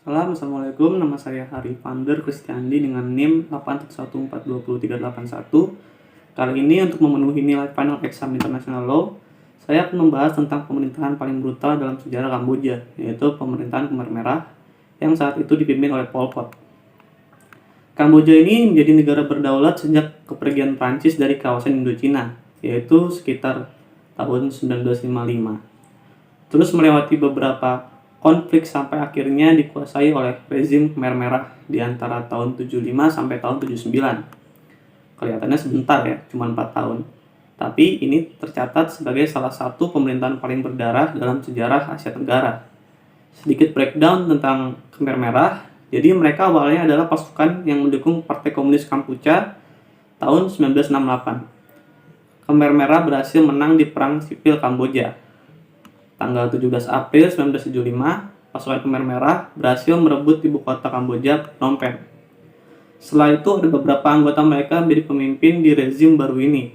Salam, Assalamualaikum. Nama saya Harifander Kristiandi dengan NIM 814420381. Kali ini untuk memenuhi nilai final exam International Law, saya akan membahas tentang pemerintahan paling brutal dalam sejarah Kamboja, yaitu pemerintahan Khmer Merah yang saat itu dipimpin oleh Pol Pot. Kamboja ini menjadi negara berdaulat sejak kepergian Prancis dari kawasan Indochina, yaitu sekitar tahun 1955. Terus melewati beberapa konflik sampai akhirnya dikuasai oleh rezim Khmer Merah di antara tahun 75 sampai tahun 79. Kelihatannya sebentar ya, cuma 4 tahun. Tapi ini tercatat sebagai salah satu pemerintahan paling berdarah dalam sejarah Asia Tenggara. Sedikit breakdown tentang Khmer Merah. Jadi mereka awalnya adalah pasukan yang mendukung Partai Komunis Kampuchea tahun 1968. Khmer Merah berhasil menang di Perang Sipil Kamboja. Tanggal 17 April 1975, pasukan Khmer Merah berhasil merebut ibu kota Kamboja, Phnom Penh. Setelah itu ada beberapa anggota mereka menjadi pemimpin di rezim baru ini.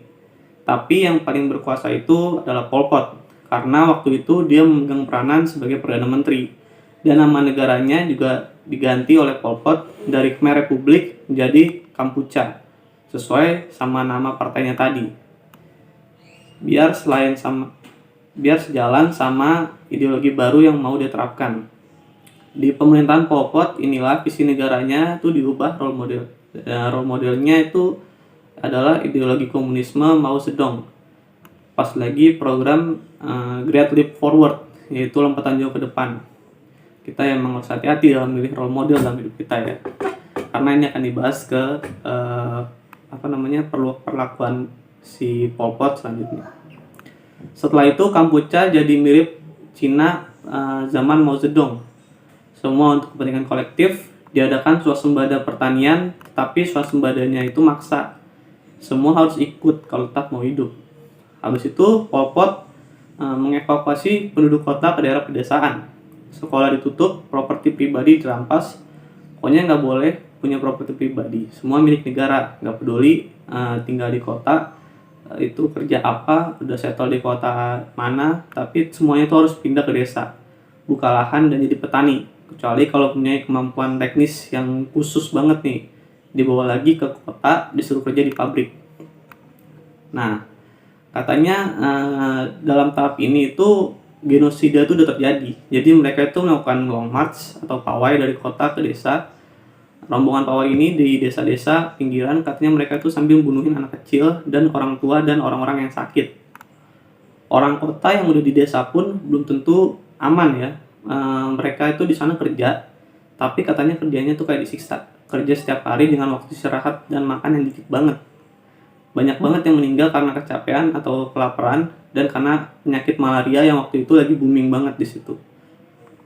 Tapi yang paling berkuasa itu adalah Pol Pot, karena waktu itu dia memegang peranan sebagai Perdana Menteri. Dan nama negaranya juga diganti oleh Pol Pot dari Khmer Republic menjadi Kampuchea, sesuai sama nama partainya tadi. Biar sejalan sama ideologi baru yang mau diterapkan. Di pemerintahan Pol Pot inilah visi negaranya itu diubah role modelnya itu adalah ideologi komunisme Mao Zedong. Pas lagi program Great Leap Forward, yaitu lompatan jauh ke depan. Kita emang harus hati-hati dalam memilih role model dalam hidup kita ya. Karena ini akan dibahas ke perlakuan si Pol Pot selanjutnya. Setelah itu Kampuchea jadi mirip Cina zaman Mao Zedong. Semua untuk kepentingan kolektif, diadakan swasembada pertanian, tapi swasembadanya itu maksa. Semua harus ikut kalau tetap mau hidup. Habis itu Pol Pot mengevakuasi penduduk kota ke daerah pedesaan. Sekolah ditutup, properti pribadi dirampas. Pokoknya nggak boleh punya properti pribadi. Semua milik negara, nggak peduli tinggal di kota. Itu kerja apa, udah settle di kota mana, tapi semuanya itu harus pindah ke desa, buka lahan dan jadi petani, kecuali kalau punya kemampuan teknis yang khusus banget nih, dibawa lagi ke kota, disuruh kerja di pabrik. Nah, katanya dalam tahap ini itu genosida itu udah terjadi, jadi mereka itu melakukan long march atau pawai dari kota ke desa. Rombongan pawai ini di desa-desa pinggiran katanya mereka tuh sambil bunuhin anak kecil dan orang tua dan orang-orang yang sakit. Orang kota yang udah di desa pun belum tentu aman ya. Mereka itu di sana kerja, tapi katanya kerjanya tuh kayak disiksa. Kerja setiap hari dengan waktu istirahat dan makan yang dikit banget. Banyak banget yang meninggal karena kecapean atau kelaparan dan karena penyakit malaria yang waktu itu lagi booming banget di situ.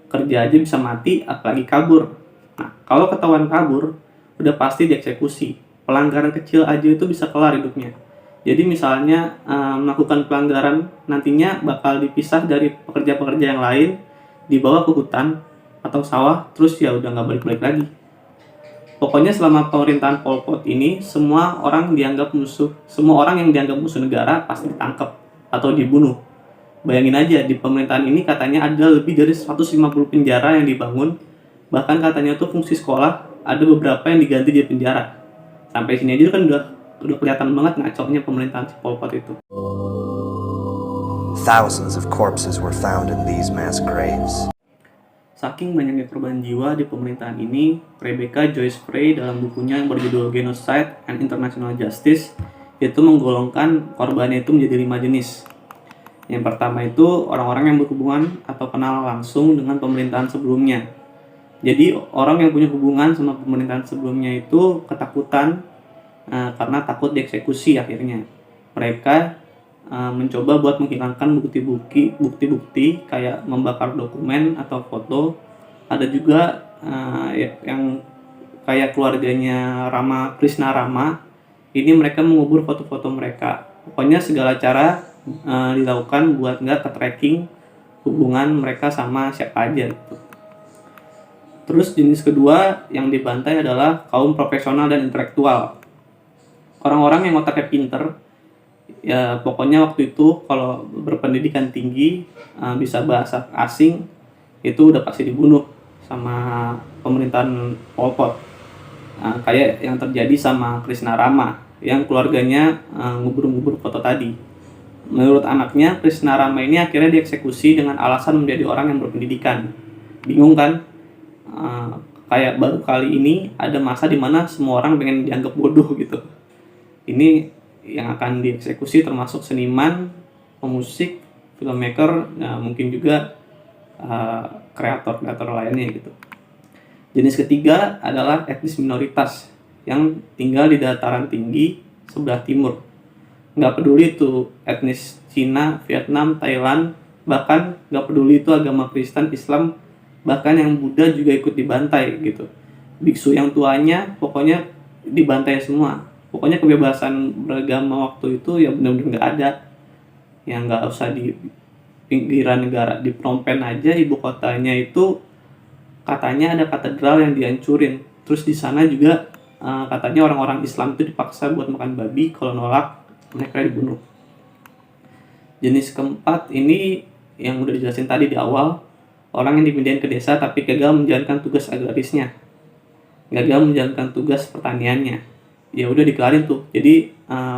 Kerja aja bisa mati, apalagi kabur. Nah, kalau ketahuan kabur, udah pasti dieksekusi. Pelanggaran kecil aja itu bisa kelar hidupnya. Jadi misalnya melakukan pelanggaran nantinya bakal dipisah dari pekerja-pekerja yang lain, dibawa ke hutan atau sawah, terus ya udah nggak balik-balik lagi. Pokoknya selama pemerintahan Pol Pot ini, semua orang yang dianggap musuh negara pasti ditangkap atau dibunuh. Bayangin aja, di pemerintahan ini katanya ada lebih dari 150 penjara yang dibangun. Bahkan katanya tuh fungsi sekolah ada beberapa yang diganti jadi penjara. Sampai sini aja kan udah kelihatan banget ngaconya pemerintahan si Pol Pot itu. Thousands of corpses were found in these mass graves. Saking banyaknya korban jiwa di pemerintahan ini, Rebecca Joyce Frey dalam bukunya yang berjudul Genocide and International Justice itu menggolongkan korbannya itu menjadi 5 jenis. Yang pertama itu orang-orang yang berhubungan atau kenal langsung dengan pemerintahan sebelumnya. Jadi orang yang punya hubungan sama pemerintahan sebelumnya itu ketakutan karena takut dieksekusi akhirnya. Mereka mencoba buat menghilangkan bukti-bukti kayak membakar dokumen atau foto. Ada juga yang kayak keluarganya Krishna Rama. Ini mereka mengubur foto-foto mereka. Pokoknya segala cara dilakukan buat nggak ke-tracking hubungan mereka sama siapa aja gitu. Terus jenis kedua yang dibantai adalah kaum profesional dan intelektual. Orang-orang yang otaknya pinter, ya pokoknya waktu itu kalau berpendidikan tinggi, bisa bahasa asing, itu udah pasti dibunuh. sama pemerintahan Pol Pot. Kayak yang terjadi sama Krishna Rama yang keluarganya ngubur-ngubur foto tadi. Menurut anaknya, Krishna Rama ini akhirnya dieksekusi dengan alasan menjadi orang yang berpendidikan. Bingung kan? Kayak baru kali ini ada masa dimana semua orang pengen dianggap bodoh gitu. Ini yang akan dieksekusi termasuk seniman, pemusik, filmmaker, mungkin juga kreator-kreator lainnya gitu. Jenis ketiga adalah etnis minoritas yang tinggal di dataran tinggi sebelah timur. Nggak peduli itu etnis Cina, Vietnam, Thailand, bahkan nggak peduli itu agama Kristen, Islam, bahkan yang Buddha juga ikut dibantai gitu. Biksu yang tuanya pokoknya dibantai semua. Pokoknya kebebasan beragama waktu itu ya benar-benar nggak ada. Yang nggak usah di pinggiran negara, di Phnom Penh aja ibu kotanya itu katanya ada katedral yang dihancurin. Terus di sana juga katanya orang-orang Islam itu dipaksa buat makan babi, kalau nolak mereka dibunuh. Jenis keempat ini yang udah dijelasin tadi di awal, orang yang dipindahin ke desa tapi gagal menjalankan tugas agrarisnya, gagal menjalankan tugas pertaniannya. Ya udah dikelarin tuh. Jadi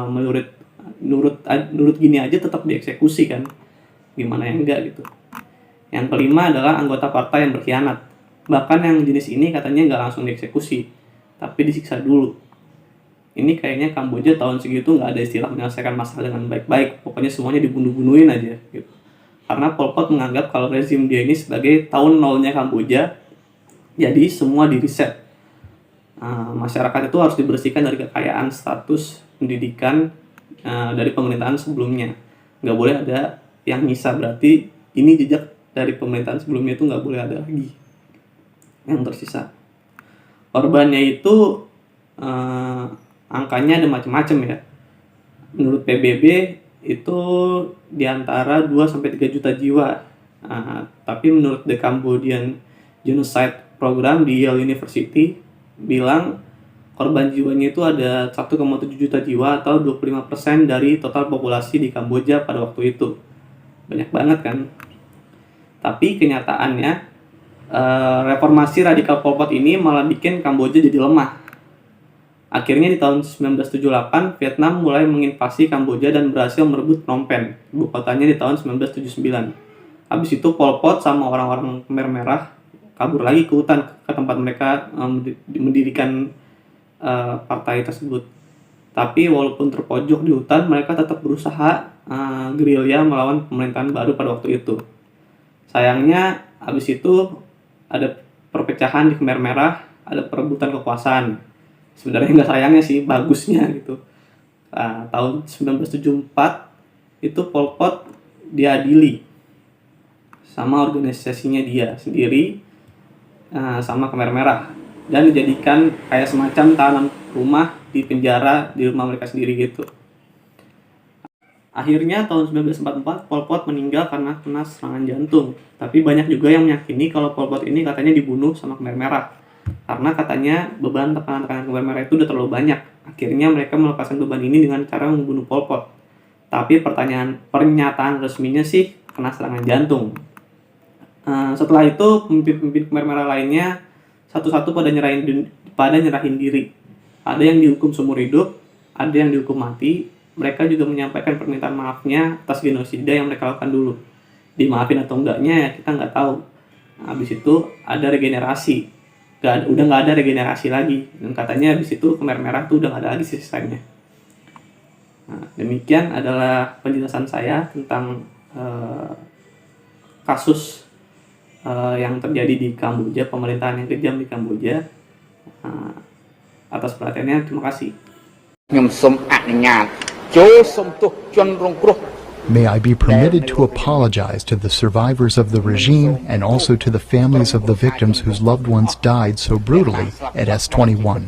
menurut gini aja tetap dieksekusi kan. Gimana yang enggak gitu. Yang kelima adalah anggota partai yang berkhianat. Bahkan yang jenis ini katanya nggak langsung dieksekusi, tapi disiksa dulu. Ini kayaknya Kamboja tahun segitu nggak ada istilah menyelesaikan masalah dengan baik-baik. Pokoknya semuanya dibunuh-bunuhin aja gitu. Karena Pol Pot menganggap kalau rezim dia ini sebagai tahun nolnya Kamboja, jadi semua di-reset. Masyarakat itu harus dibersihkan dari kekayaan, status, pendidikan dari pemerintahan sebelumnya. Nggak boleh ada yang nyisa, berarti ini jejak dari pemerintahan sebelumnya itu nggak boleh ada lagi yang tersisa. Korbannya itu angkanya ada macam-macam ya. Menurut PBB itu diantara 2-3 juta jiwa. Tapi menurut The Cambodian Genocide Program di Yale University bilang korban jiwanya itu ada 1,7 juta jiwa atau 25% dari total populasi di Kamboja pada waktu itu. Banyak banget kan. Tapi kenyataannya reformasi radikal Pol Pot ini malah bikin Kamboja jadi lemah. Akhirnya di tahun 1978 Vietnam mulai menginvasi Kamboja dan berhasil merebut Phnom Penh, ibu kotanya di tahun 1979. Habis itu Pol Pot sama orang-orang Khmer Merah kabur lagi ke hutan, ke tempat mereka mendirikan partai tersebut. Tapi walaupun terpojok di hutan, mereka tetap berusaha gerilya melawan pemerintahan baru pada waktu itu. Sayangnya habis itu ada perpecahan di Khmer Merah, ada perebutan kekuasaan. Sebenarnya nggak sayangnya sih, bagusnya gitu. Tahun 1974 itu Pol Pot diadili sama organisasinya dia sendiri, sama Khmer Merah, dan dijadikan kayak semacam tahanan rumah di penjara di rumah mereka sendiri gitu. Akhirnya tahun 1944 Pol Pot meninggal karena kena serangan jantung. Tapi banyak juga yang meyakini kalau Pol Pot ini katanya dibunuh sama Khmer Merah. Karena katanya beban tekanan Khmer Merah itu udah terlalu banyak. Akhirnya mereka melepaskan beban ini dengan cara membunuh Pol Pot. Tapi pernyataan resminya sih kena serangan jantung. Setelah itu pemimpin Khmer Merah lainnya satu-satu pada nyerahin diri. Ada yang dihukum seumur hidup, ada yang dihukum mati. Mereka juga menyampaikan permintaan maafnya atas genosida yang mereka lakukan dulu. Dimaafin atau enggaknya ya kita nggak tahu. Habis itu ada regenerasi. Udah nggak ada regenerasi lagi. Dan katanya habis itu Khmer Merah tuh udah nggak ada lagi sisanya. Demikian adalah penjelasan saya tentang kasus yang terjadi di Kamboja, pemerintahan yang kejam di Kamboja. Atas perhatiannya, terima kasih. May I be permitted to apologize to the survivors of the regime and also to the families of the victims whose loved ones died so brutally at S21.